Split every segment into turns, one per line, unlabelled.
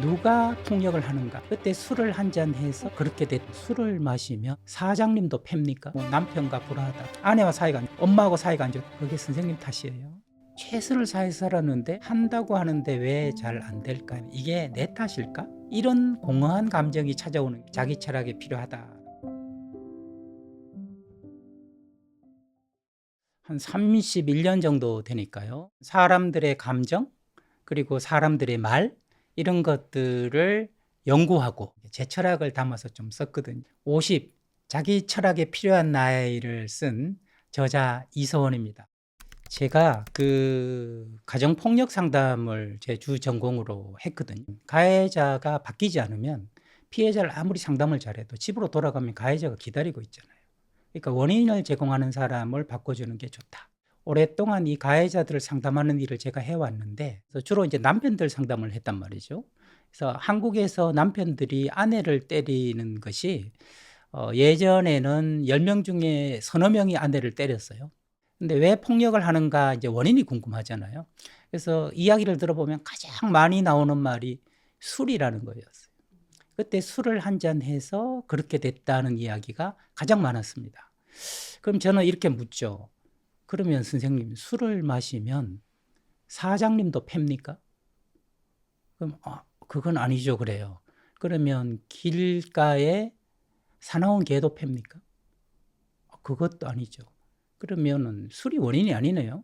누가 폭력을 하는가? 그때 술을 한 잔 해서 그렇게 됐. 술을 마시면 사장님도 팹니까? 뭐 남편과 불화하다. 아내와 사이가 엄마하고 사이가 안 좋다. 그게 선생님 탓이에요. 최선을 다해서 살았는데 한다고 하는데 왜 잘 안 될까요? 이게 내 탓일까? 이런 공허한 감정이 찾아오는 자기 철학이 필요하다. 한 31년 정도 되니까요. 사람들의 감정, 그리고 사람들의 말, 이런 것들을 연구하고 제 철학을 담아서 좀 썼거든요. 50, 자기 철학에 필요한 나이를 쓴 저자 이서원입니다. 제가 그 가정폭력 상담을 제 주 전공으로 했거든요. 가해자가 바뀌지 않으면 피해자를 아무리 상담을 잘해도 집으로 돌아가면 가해자가 기다리고 있잖아요. 그러니까 원인을 제공하는 사람을 바꿔주는 게 좋다. 오랫동안 이 가해자들을 상담하는 일을 제가 해왔는데 주로 이제 남편들 상담을 했단 말이죠. 그래서 한국에서 남편들이 아내를 때리는 것이 예전에는 10명 중에 서너 명이 아내를 때렸어요. 근데 왜 폭력을 하는가 이제 원인이 궁금하잖아요. 그래서 이야기를 들어보면 가장 많이 나오는 말이 술이라는 거였어요. 그때 술을 한 잔 해서 그렇게 됐다는 이야기가 가장 많았습니다. 그럼 저는 이렇게 묻죠. 그러면 선생님, 술을 마시면 사장님도 팹니까? 그럼 그건 아니죠 그래요. 그러면 길가에 사나운 개도 팹니까? 그것도 아니죠. 그러면은 술이 원인이 아니네요.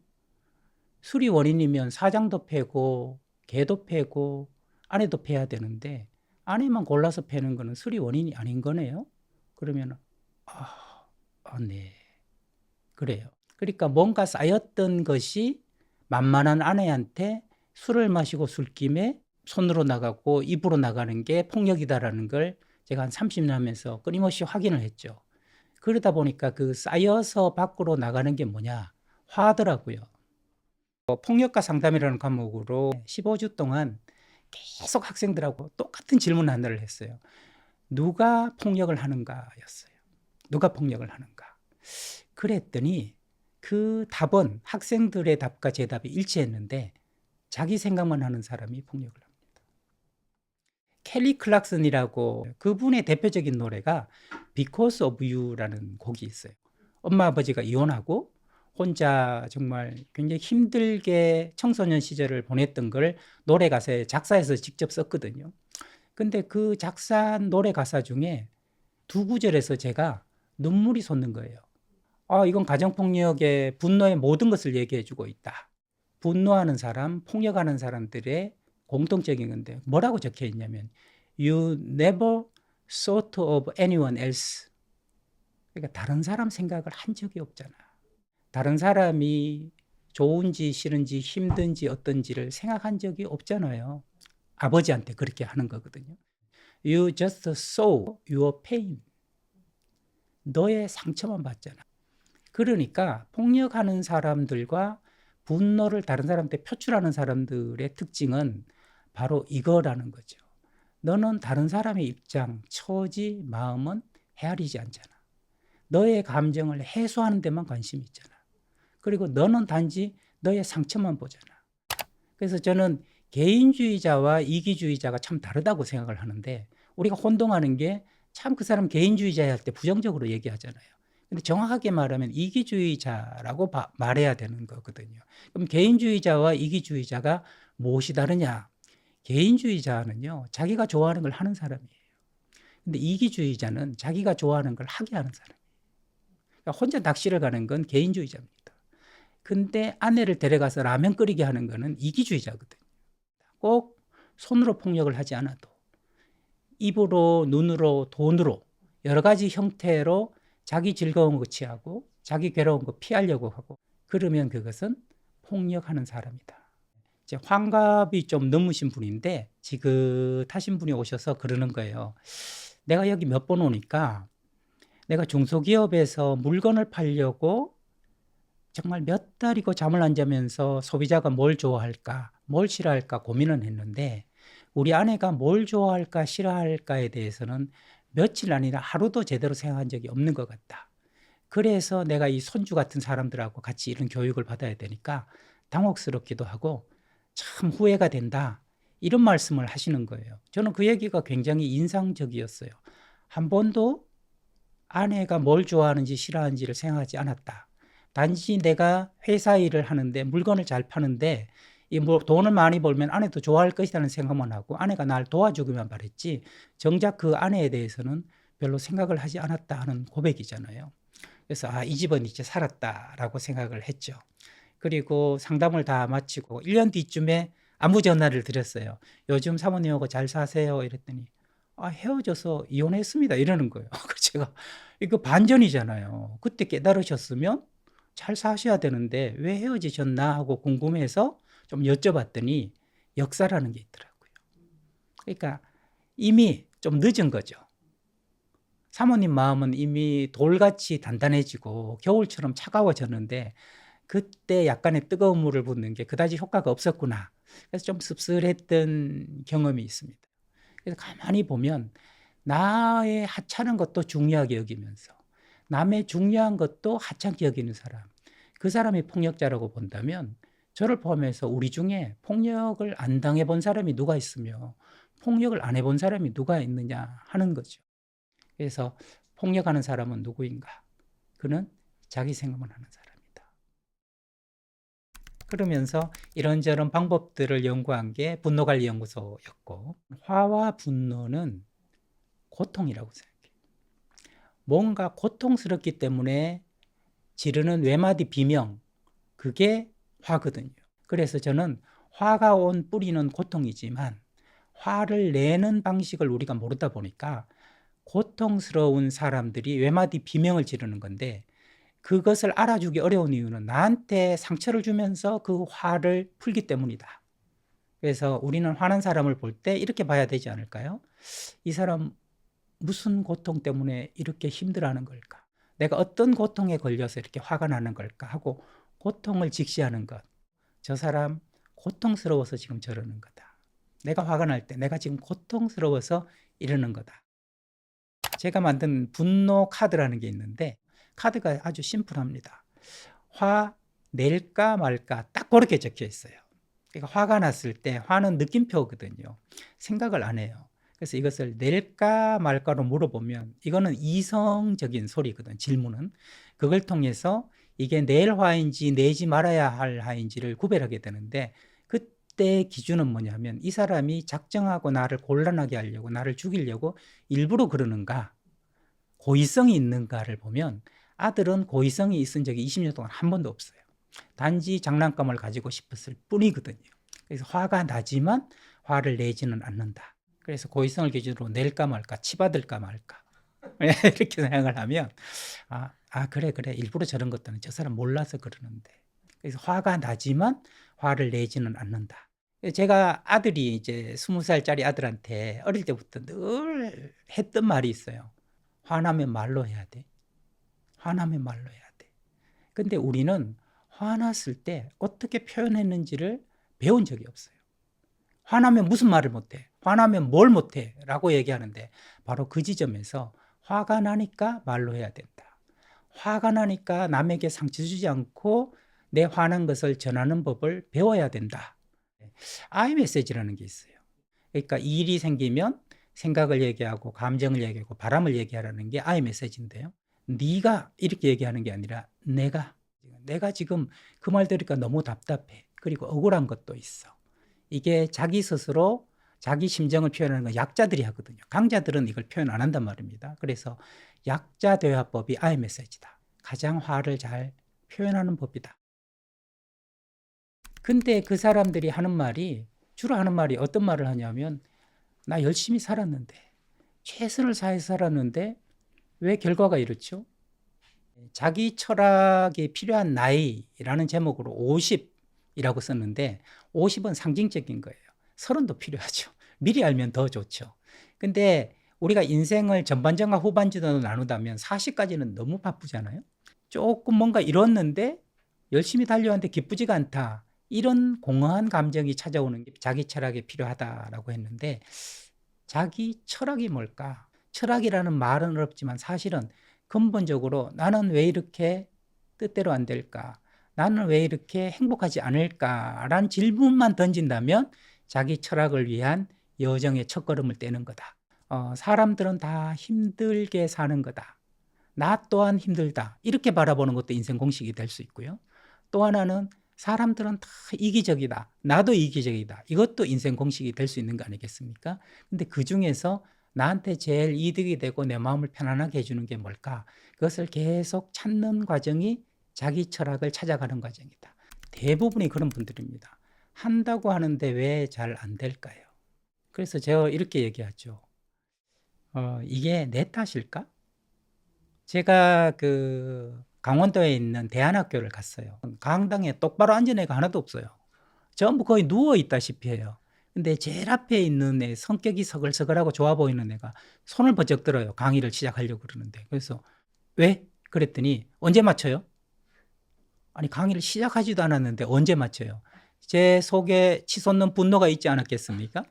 술이 원인이면 사장도 패고 개도 패고 아내도 패야 되는데 아내만 골라서 패는 거는 술이 원인이 아닌 거네요. 그러면 네. 그래요. 그러니까 뭔가 쌓였던 것이 만만한 아내한테 술을 마시고 술김에 손으로 나가고 입으로 나가는 게 폭력이다라는 걸 제가 한 30년 하면서 끊임없이 확인을 했죠. 그러다 보니까 그 쌓여서 밖으로 나가는 게 뭐냐? 화더라고요. 폭력과 상담이라는 과목으로 15주 동안 계속 학생들하고 똑같은 질문 하나를 했어요. 누가 폭력을 하는가였어요. 누가 폭력을 하는가? 그랬더니 그 답은 학생들의 답과 제 답이 일치했는데 자기 생각만 하는 사람이 폭력을 합니다. 켈리 클락슨이라고 그분의 대표적인 노래가 Because of You라는 곡이 있어요. 엄마 아버지가 이혼하고 혼자 정말 굉장히 힘들게 청소년 시절을 보냈던 걸 노래 가사에 작사해서 직접 썼거든요. 근데 그 작사한 노래 가사 중에 두 구절에서 제가 눈물이 솟는 거예요. 이건 가정폭력의 분노의 모든 것을 얘기해주고 있다. 분노하는 사람, 폭력하는 사람들의 공통적인 건데 뭐라고 적혀 있냐면 You never thought of anyone else. 그러니까 다른 사람 생각을 한 적이 없잖아. 다른 사람이 좋은지 싫은지 힘든지 어떤지를 생각한 적이 없잖아요. 아버지한테 그렇게 하는 거거든요. You just saw your pain. 너의 상처만 봤잖아. 그러니까 폭력하는 사람들과 분노를 다른 사람한테 표출하는 사람들의 특징은 바로 이거라는 거죠. 너는 다른 사람의 입장, 처지, 마음은 헤아리지 않잖아. 너의 감정을 해소하는 데만 관심이 있잖아. 그리고 너는 단지 너의 상처만 보잖아. 그래서 저는 개인주의자와 이기주의자가 참 다르다고 생각을 하는데 우리가 혼동하는 게 참 그 사람 개인주의자 할 때 부정적으로 얘기하잖아요. 근데 정확하게 말하면 이기주의자라고 말해야 되는 거거든요. 그럼 개인주의자와 이기주의자가 무엇이 다르냐? 개인주의자는요, 자기가 좋아하는 걸 하는 사람이에요. 근데 이기주의자는 자기가 좋아하는 걸 하게 하는 사람이에요. 그러니까 혼자 낚시를 가는 건 개인주의자입니다. 근데 아내를 데려가서 라면 끓이게 하는 거는 이기주의자거든요. 꼭 손으로 폭력을 하지 않아도 입으로, 눈으로, 돈으로 여러 가지 형태로 자기 즐거운 거 취하고 자기 괴로운 거 피하려고 하고 그러면 그것은 폭력하는 사람이다. 이제 환갑이 좀 넘으신 분인데 지긋하신 분이 오셔서 그러는 거예요. 내가 여기 몇 번 오니까 내가 중소기업에서 물건을 팔려고 정말 몇 달이고 잠을 안 자면서 소비자가 뭘 좋아할까, 뭘 싫어할까 고민을 했는데 우리 아내가 뭘 좋아할까, 싫어할까에 대해서는 며칠 아니라 하루도 제대로 생각한 적이 없는 것 같다. 그래서 내가 이 손주 같은 사람들하고 같이 이런 교육을 받아야 되니까 당혹스럽기도 하고 참 후회가 된다. 이런 말씀을 하시는 거예요. 저는 그 얘기가 굉장히 인상적이었어요. 한 번도 아내가 뭘 좋아하는지 싫어하는지를 생각하지 않았다. 단지 내가 회사 일을 하는데 물건을 잘 파는데 이 뭐 돈을 많이 벌면 아내도 좋아할 것이라는 생각만 하고 아내가 날 도와주기만 바랬지 정작 그 아내에 대해서는 별로 생각을 하지 않았다 하는 고백이잖아요. 그래서 이 집은 이제 살았다라고 생각을 했죠. 그리고 상담을 다 마치고 1년 뒤쯤에 안부 전화를 드렸어요. 요즘 사모님하고 잘 사세요? 이랬더니 헤어져서 이혼했습니다. 이러는 거예요. 제가 이거 반전이잖아요. 그때 깨달으셨으면 잘 사셔야 되는데 왜 헤어지셨나 하고 궁금해서 좀 여쭤봤더니 역사라는 게 있더라고요. 그러니까 이미 좀 늦은 거죠. 사모님 마음은 이미 돌같이 단단해지고 겨울처럼 차가워졌는데 그때 약간의 뜨거운 물을 붓는 게 그다지 효과가 없었구나. 그래서 좀 씁쓸했던 경험이 있습니다. 그래서 가만히 보면 나의 하찮은 것도 중요하게 여기면서 남의 중요한 것도 하찮게 여기는 사람, 그 사람이 폭력자라고 본다면 저를 포함해서 우리 중에 폭력을 안 당해본 사람이 누가 있으며 폭력을 안 해본 사람이 누가 있느냐 하는 거죠. 그래서 폭력하는 사람은 누구인가? 그는 자기 생각만 하는 사람이다. 그러면서 이런저런 방법들을 연구한 게 분노관리연구소였고, 화와 분노는 고통이라고 생각해요. 뭔가 고통스럽기 때문에 지르는 외마디 비명, 그게 화거든요. 그래서 저는 화가 온 뿌리는 고통이지만 화를 내는 방식을 우리가 모르다 보니까 고통스러운 사람들이 외마디 비명을 지르는 건데 그것을 알아주기 어려운 이유는 나한테 상처를 주면서 그 화를 풀기 때문이다. 그래서 우리는 화난 사람을 볼 때 이렇게 봐야 되지 않을까요? 이 사람 무슨 고통 때문에 이렇게 힘들어하는 걸까? 내가 어떤 고통에 걸려서 이렇게 화가 나는 걸까? 하고 고통을 직시하는 것. 저 사람 고통스러워서 지금 저러는 거다. 내가 화가 날 때 내가 지금 고통스러워서 이러는 거다. 제가 만든 분노 카드라는 게 있는데 카드가 아주 심플합니다. 화 낼까 말까 딱 그렇게 적혀 있어요. 그러니까 화가 났을 때 화는 느낌표거든요. 생각을 안 해요. 그래서 이것을 낼까 말까로 물어보면 이거는 이성적인 소리거든. 질문은. 그걸 통해서 이게 낼 화인지 내지 말아야 할 화인지를 구별하게 되는데 그때 기준은 뭐냐면 이 사람이 작정하고 나를 곤란하게 하려고 나를 죽이려고 일부러 그러는가 고의성이 있는가를 보면 아들은 고의성이 있은 적이 20년 동안 한 번도 없어요. 단지 장난감을 가지고 싶었을 뿐이거든요. 그래서 화가 나지만 화를 내지는 않는다. 그래서 고의성을 기준으로 낼까 말까 치받을까 말까 이렇게 생각을 하면 그래 일부러 저런 것들은 저 사람 몰라서 그러는데 그래서 화가 나지만 화를 내지는 않는다. 제가 아들이 이제 20살짜리 아들한테 어릴 때부터 늘 했던 말이 있어요. 화나면 말로 해야 돼. 화나면 말로 해야 돼. 근데 우리는 화났을 때 어떻게 표현했는지를 배운 적이 없어요. 화나면 무슨 말을 못해? 화나면 뭘 못해? 라고 얘기하는데 바로 그 지점에서 화가 나니까 말로 해야 된다. 화가 나니까 남에게 상처 주지 않고 내 화난 것을 전하는 법을 배워야 된다. I 메시지라는 게 있어요. 그러니까 일이 생기면 생각을 얘기하고 감정을 얘기하고 바람을 얘기하라는 게 I 메시지인데요. 네가 이렇게 얘기하는 게 아니라 내가 지금 그 말 들으니까 너무 답답해. 그리고 억울한 것도 있어. 이게 자기 스스로 자기 심정을 표현하는 건 약자들이 하거든요. 강자들은 이걸 표현 안 한단 말입니다. 그래서 약자 대화법이 I 메시지다. 가장 화를 잘 표현하는 법이다. 근데 그 사람들이 주로 하는 말이 어떤 말을 하냐면 나 열심히 살았는데 최선을 다해서 살았는데 왜 결과가 이렇죠? 자기 철학이 필요한 나이라는 제목으로 50이라고 썼는데 50은 상징적인 거예요. 30도 필요하죠. 미리 알면 더 좋죠. 근데 우리가 인생을 전반전과 후반전으로 나누다면 40까지는 너무 바쁘잖아요. 조금 뭔가 이뤘는데 열심히 달려왔는데 기쁘지가 않다. 이런 공허한 감정이 찾아오는 게 자기 철학이 필요하다라고 했는데 자기 철학이 뭘까? 철학이라는 말은 어렵지만 사실은 근본적으로 나는 왜 이렇게 뜻대로 안 될까? 나는 왜 이렇게 행복하지 않을까라는 질문만 던진다면 자기 철학을 위한 여정의 첫걸음을 떼는 거다. 사람들은 다 힘들게 사는 거다. 나 또한 힘들다. 이렇게 바라보는 것도 인생 공식이 될 수 있고요. 또 하나는 사람들은 다 이기적이다. 나도 이기적이다. 이것도 인생 공식이 될 수 있는 거 아니겠습니까? 근데 그 중에서 나한테 제일 이득이 되고 내 마음을 편안하게 해주는 게 뭘까? 그것을 계속 찾는 과정이 자기 철학을 찾아가는 과정이다. 대부분이 그런 분들입니다. 한다고 하는데 왜 잘 안 될까요? 그래서 제가 이렇게 얘기하죠. 이게 내 탓일까? 제가 강원도에 있는 대안학교를 갔어요. 강당에 똑바로 앉은 애가 하나도 없어요. 전부 거의 누워 있다시피 해요. 근데 제일 앞에 있는 애, 성격이 서글서글하고 좋아 보이는 애가 손을 번쩍 들어요. 강의를 시작하려고 그러는데. 그래서 왜? 그랬더니 언제 맞춰요? 아니, 강의를 시작하지도 않았는데 언제 맞춰요? 제 속에 치솟는 분노가 있지 않았겠습니까?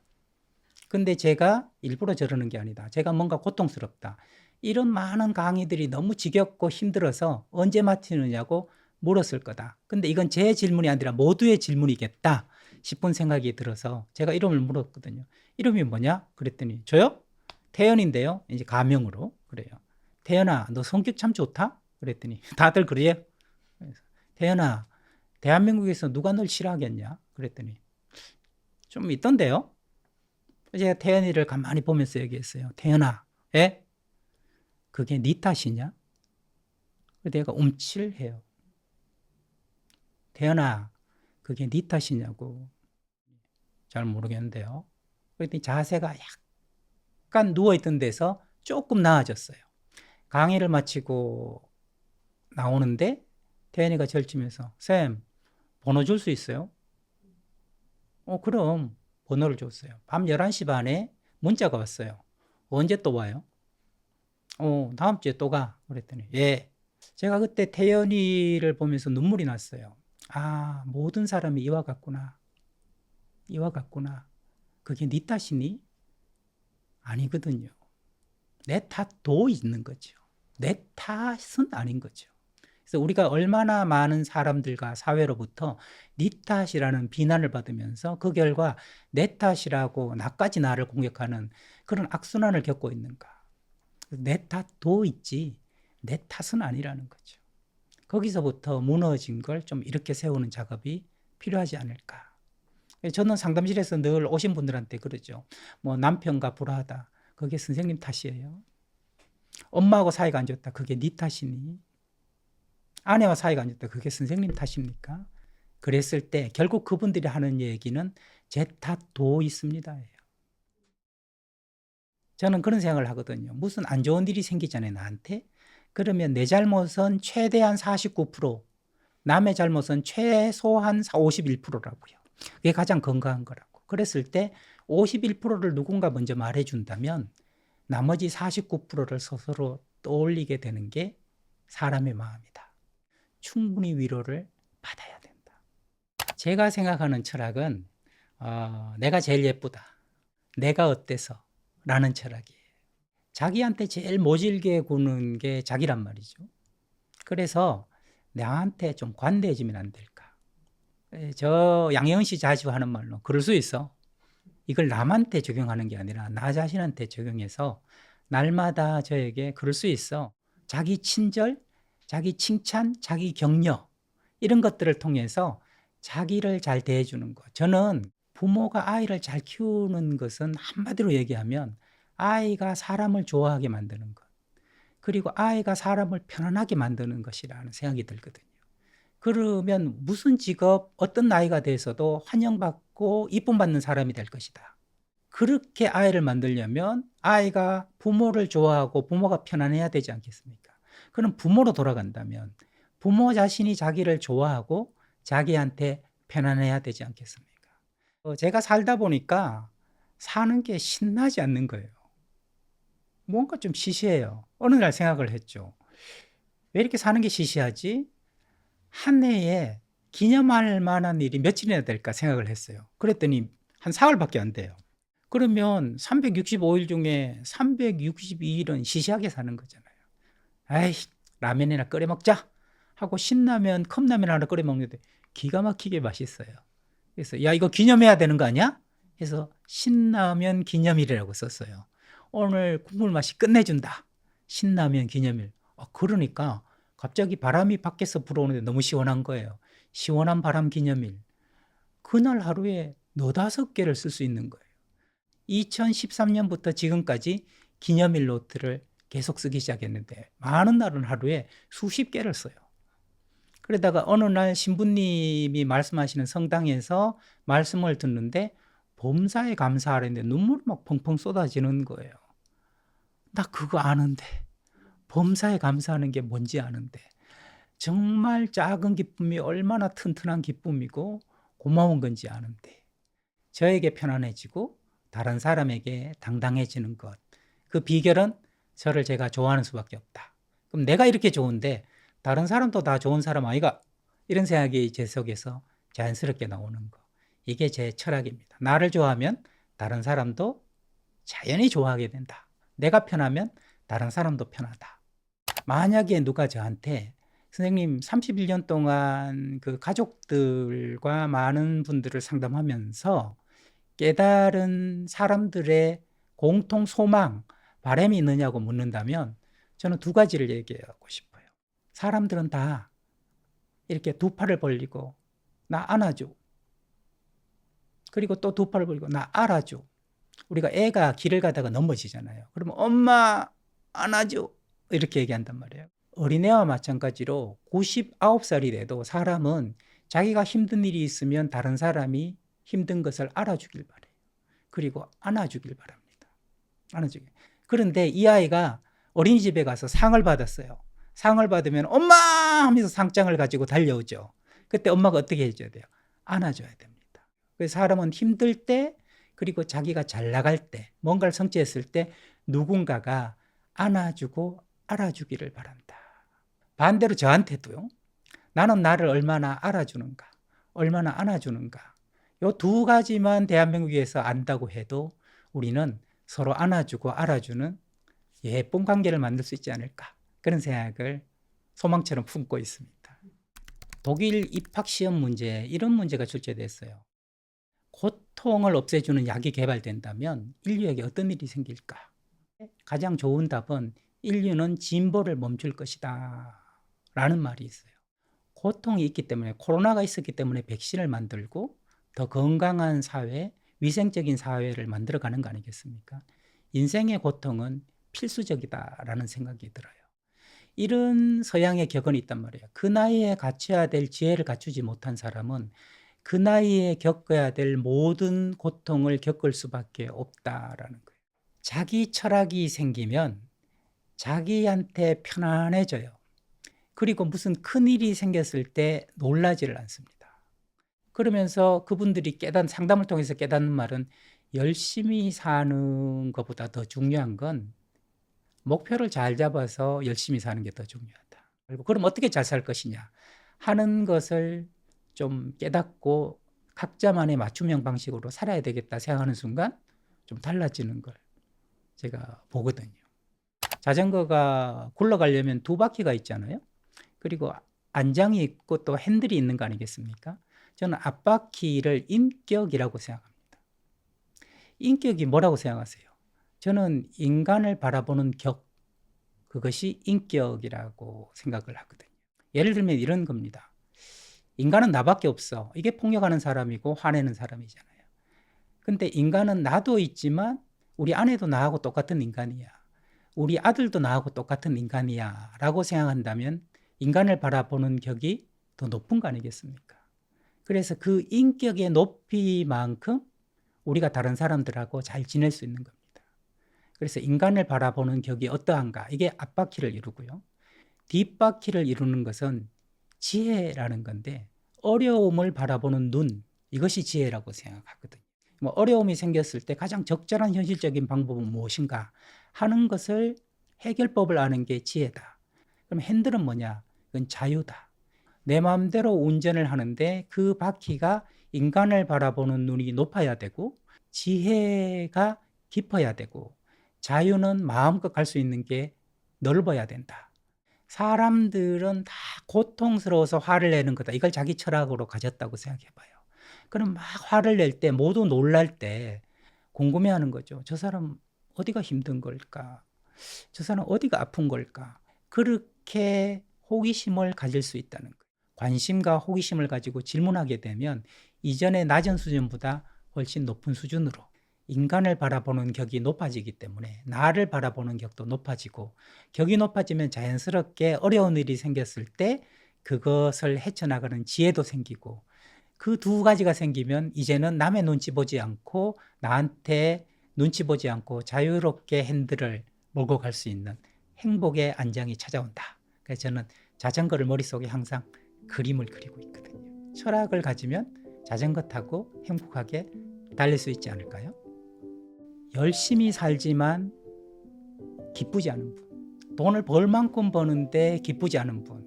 근데 제가 일부러 저러는 게 아니다. 제가 뭔가 고통스럽다. 이런 많은 강의들이 너무 지겹고 힘들어서 언제 마치느냐고 물었을 거다. 근데 이건 제 질문이 아니라 모두의 질문이겠다 싶은 생각이 들어서 제가 이름을 물었거든요. 이름이 뭐냐? 그랬더니 저요? 태연인데요. 이제 가명으로 그래요. 태연아, 너 성격 참 좋다? 그랬더니 다들 그래요. 그래서 태연아, 대한민국에서 누가 널 싫어하겠냐? 그랬더니 좀 있던데요. 제가 태연이를 가만히 보면서 얘기했어요. 태연아, 에? 그게 네 탓이냐? 내가 움찔해요. 태연아, 그게 네 탓이냐고. 잘 모르겠는데요. 그랬더니 자세가 약간 누워있던 데서 조금 나아졌어요. 강의를 마치고 나오는데 태연이가 절치면서 쌤, 번호 줄 수 있어요? 그럼 번호를 줬어요. 밤 11시 반에 문자가 왔어요. 언제 또 와요? 다음 주에 또 가. 그랬더니 예. 제가 그때 태연이를 보면서 눈물이 났어요. 아, 모든 사람이 이와 같구나. 이와 같구나. 그게 네 탓이니? 아니거든요. 내 탓도 있는 거죠. 내 탓은 아닌 거죠. 그래서 우리가 얼마나 많은 사람들과 사회로부터 네 탓이라는 비난을 받으면서 그 결과 내 탓이라고 나까지 나를 공격하는 그런 악순환을 겪고 있는가. 내 탓도 있지 내 탓은 아니라는 거죠. 거기서부터 무너진 걸 좀 이렇게 세우는 작업이 필요하지 않을까. 저는 상담실에서 늘 오신 분들한테 그러죠. 뭐 남편과 불화하다. 그게 선생님 탓이에요. 엄마하고 사이가 안 좋다. 그게 네 탓이니? 아내와 사이가 안 좋다. 그게 선생님 탓입니까? 그랬을 때 결국 그분들이 하는 얘기는 제 탓도 있습니다. 저는 그런 생각을 하거든요. 무슨 안 좋은 일이 생기잖아요, 나한테. 그러면 내 잘못은 최대한 49%, 남의 잘못은 최소한 51%라고요. 그게 가장 건강한 거라고. 그랬을 때 51%를 누군가 먼저 말해준다면 나머지 49%를 스스로 떠올리게 되는 게 사람의 마음이다. 충분히 위로를 받아야 된다. 제가 생각하는 철학은 내가 제일 예쁘다. 내가 어때서? 라는 철학이에요. 자기한테 제일 모질게 구는 게 자기란 말이죠. 그래서 나한테 좀 관대해지면 안 될까? 저 양혜은 씨 자주 하는 말로 그럴 수 있어. 이걸 남한테 적용하는 게 아니라 나 자신한테 적용해서 날마다 저에게 그럴 수 있어. 자기 친절, 자기 칭찬, 자기 격려 이런 것들을 통해서 자기를 잘 대해주는 것. 저는 부모가 아이를 잘 키우는 것은 한마디로 얘기하면 아이가 사람을 좋아하게 만드는 것. 그리고 아이가 사람을 편안하게 만드는 것이라는 생각이 들거든요. 그러면 무슨 직업, 어떤 나이가 돼서도 환영받고 이쁨받는 사람이 될 것이다. 그렇게 아이를 만들려면 아이가 부모를 좋아하고 부모가 편안해야 되지 않겠습니까? 그럼 부모로 돌아간다면 부모 자신이 자기를 좋아하고 자기한테 편안해야 되지 않겠습니까? 제가 살다 보니까 사는 게 신나지 않는 거예요. 뭔가 좀 시시해요. 어느 날 생각을 했죠. 왜 이렇게 사는 게 시시하지? 한 해에 기념할 만한 일이 며칠이나 될까 생각을 했어요. 그랬더니 한 사흘밖에 안 돼요. 그러면 365일 중에 362일은 시시하게 사는 거잖아요. 아이, 라면이나 끓여 먹자 하고 신라면, 컵라면 하나 끓여 먹는데 기가 막히게 맛있어요. 그래서 야, 이거 기념해야 되는 거 아니야? 그래서 신라면 기념일이라고 썼어요. 오늘 국물 맛이 끝내준다. 신라면 기념일. 그러니까 갑자기 바람이 밖에서 불어오는데 너무 시원한 거예요. 시원한 바람 기념일. 그날 하루에 너다섯 개를 쓸 수 있는 거예요. 2013년부터 지금까지 기념일 노트를 계속 쓰기 시작했는데 많은 날은 하루에 수십 개를 써요. 그러다가 어느 날 신부님이 말씀하시는 성당에서 말씀을 듣는데 범사에 감사하라는데 눈물이 막 펑펑 쏟아지는 거예요. 나 그거 아는데, 범사에 감사하는 게 뭔지 아는데, 정말 작은 기쁨이 얼마나 튼튼한 기쁨이고 고마운 건지 아는데, 저에게 편안해지고 다른 사람에게 당당해지는 것, 그 비결은 저를 제가 좋아하는 수밖에 없다. 그럼 내가 이렇게 좋은데 다른 사람도 다 좋은 사람 아이가? 이런 생각이 제 속에서 자연스럽게 나오는 거. 이게 제 철학입니다. 나를 좋아하면 다른 사람도 자연히 좋아하게 된다. 내가 편하면 다른 사람도 편하다. 만약에 누가 저한테 선생님 31년 동안 그 가족들과 많은 분들을 상담하면서 깨달은 사람들의 공통 소망, 바람이 있느냐고 묻는다면 저는 두 가지를 얘기하고 싶어요. 사람들은 다 이렇게 두 팔을 벌리고 나 안아줘. 그리고 또 두 팔을 벌리고 나 알아줘. 우리가 애가 길을 가다가 넘어지잖아요. 그러면 엄마 안아줘. 이렇게 얘기한단 말이에요. 어린애와 마찬가지로 99살이 돼도 사람은 자기가 힘든 일이 있으면 다른 사람이 힘든 것을 알아주길 바래요. 그리고 안아주길 바랍니다. 안아주길. 그런데 이 아이가 어린이집에 가서 상을 받았어요. 상을 받으면 엄마 하면서 상장을 가지고 달려오죠. 그때 엄마가 어떻게 해줘야 돼요? 안아줘야 됩니다. 그래서 사람은 힘들 때 그리고 자기가 잘 나갈 때 뭔가를 성취했을 때 누군가가 안아주고 알아주기를 바란다. 반대로 저한테도요. 나는 나를 얼마나 알아주는가, 얼마나 안아주는가. 이 두 가지만 대한민국에서 안다고 해도 우리는 서로 안아주고 알아주는 예쁜 관계를 만들 수 있지 않을까. 그런 생각을 소망처럼 품고 있습니다. 독일 입학시험 문제, 이런 문제가 출제됐어요. 고통을 없애주는 약이 개발된다면 인류에게 어떤 일이 생길까? 가장 좋은 답은 인류는 진보를 멈출 것이다 라는 말이 있어요. 고통이 있기 때문에, 코로나가 있었기 때문에 백신을 만들고 더 건강한 사회, 위생적인 사회를 만들어가는 거 아니겠습니까? 인생의 고통은 필수적이다라는 생각이 들어요. 이런 서양의 격언이 있단 말이에요. 그 나이에 갖춰야 될 지혜를 갖추지 못한 사람은 그 나이에 겪어야 될 모든 고통을 겪을 수밖에 없다라는 거예요. 자기 철학이 생기면 자기한테 편안해져요. 그리고 무슨 큰일이 생겼을 때 놀라지를 않습니다. 그러면서 그분들이 상담을 통해서 깨닫는 말은 열심히 사는 것보다 더 중요한 건 목표를 잘 잡아서 열심히 사는 게 더 중요하다. 그리고 그럼 어떻게 잘 살 것이냐 하는 것을 좀 깨닫고 각자만의 맞춤형 방식으로 살아야 되겠다 생각하는 순간 좀 달라지는 걸 제가 보거든요. 자전거가 굴러가려면 두 바퀴가 있잖아요. 그리고 안장이 있고 또 핸들이 있는 거 아니겠습니까? 저는 앞바퀴를 인격이라고 생각합니다. 인격이 뭐라고 생각하세요? 저는 인간을 바라보는 격, 그것이 인격이라고 생각을 하거든요. 예를 들면 이런 겁니다. 인간은 나밖에 없어. 이게 폭력하는 사람이고 화내는 사람이잖아요. 근데 인간은 나도 있지만 우리 아내도 나하고 똑같은 인간이야. 우리 아들도 나하고 똑같은 인간이야 라고 생각한다면 인간을 바라보는 격이 더 높은 거 아니겠습니까? 그래서 그 인격의 높이만큼 우리가 다른 사람들하고 잘 지낼 수 있는 겁니다. 그래서 인간을 바라보는 격이 어떠한가? 이게 앞바퀴를 이루고요. 뒷바퀴를 이루는 것은 지혜라는 건데 어려움을 바라보는 눈, 이것이 지혜라고 생각하거든요. 뭐 어려움이 생겼을 때 가장 적절한 현실적인 방법은 무엇인가 하는 것을 해결법을 아는 게 지혜다. 그럼 핸들은 뭐냐? 그건 자유다. 내 마음대로 운전을 하는데 그 바퀴가 인간을 바라보는 눈이 높아야 되고 지혜가 깊어야 되고 자유는 마음껏 갈 수 있는 게 넓어야 된다. 사람들은 다 고통스러워서 화를 내는 거다. 이걸 자기 철학으로 가졌다고 생각해 봐요. 그럼 막 화를 낼 때 모두 놀랄 때 궁금해하는 거죠. '저 사람 어디가 힘든 걸까? 저 사람 어디가 아픈 걸까?' 그렇게 호기심을 가질 수 있다는 거예요. 관심과 호기심을 가지고 질문하게 되면 이전의 낮은 수준보다 훨씬 높은 수준으로 인간을 바라보는 격이 높아지기 때문에 나를 바라보는 격도 높아지고, 격이 높아지면 자연스럽게 어려운 일이 생겼을 때 그것을 헤쳐나가는 지혜도 생기고, 그 두 가지가 생기면 이제는 남의 눈치 보지 않고 나한테 눈치 보지 않고 자유롭게 핸들을 몰고 갈 수 있는 행복의 안정이 찾아온다. 그래서 저는 자전거를 머릿속에 항상 그림을 그리고 있거든요. 철학을 가지면 자전거 타고 행복하게 달릴 수 있지 않을까요? 열심히 살지만 기쁘지 않은 분, 돈을 벌 만큼 버는데 기쁘지 않은 분,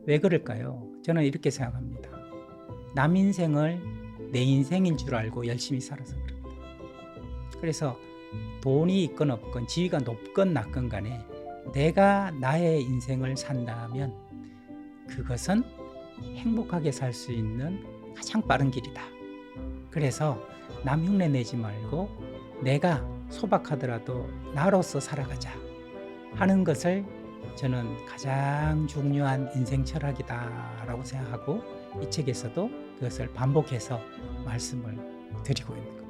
왜 그럴까요? 저는 이렇게 생각합니다. 남 인생을 내 인생인 줄 알고 열심히 살아서 그럽니다. 그래서 돈이 있건 없건 지위가 높건 낮건 간에 내가 나의 인생을 산다면 그것은 행복하게 살 수 있는 가장 빠른 길이다. 그래서 남 흉내 내지 말고 내가 소박하더라도 나로서 살아가자 하는 것을 저는 가장 중요한 인생 철학이다라고 생각하고 이 책에서도 그것을 반복해서 말씀을 드리고 있는 겁니다.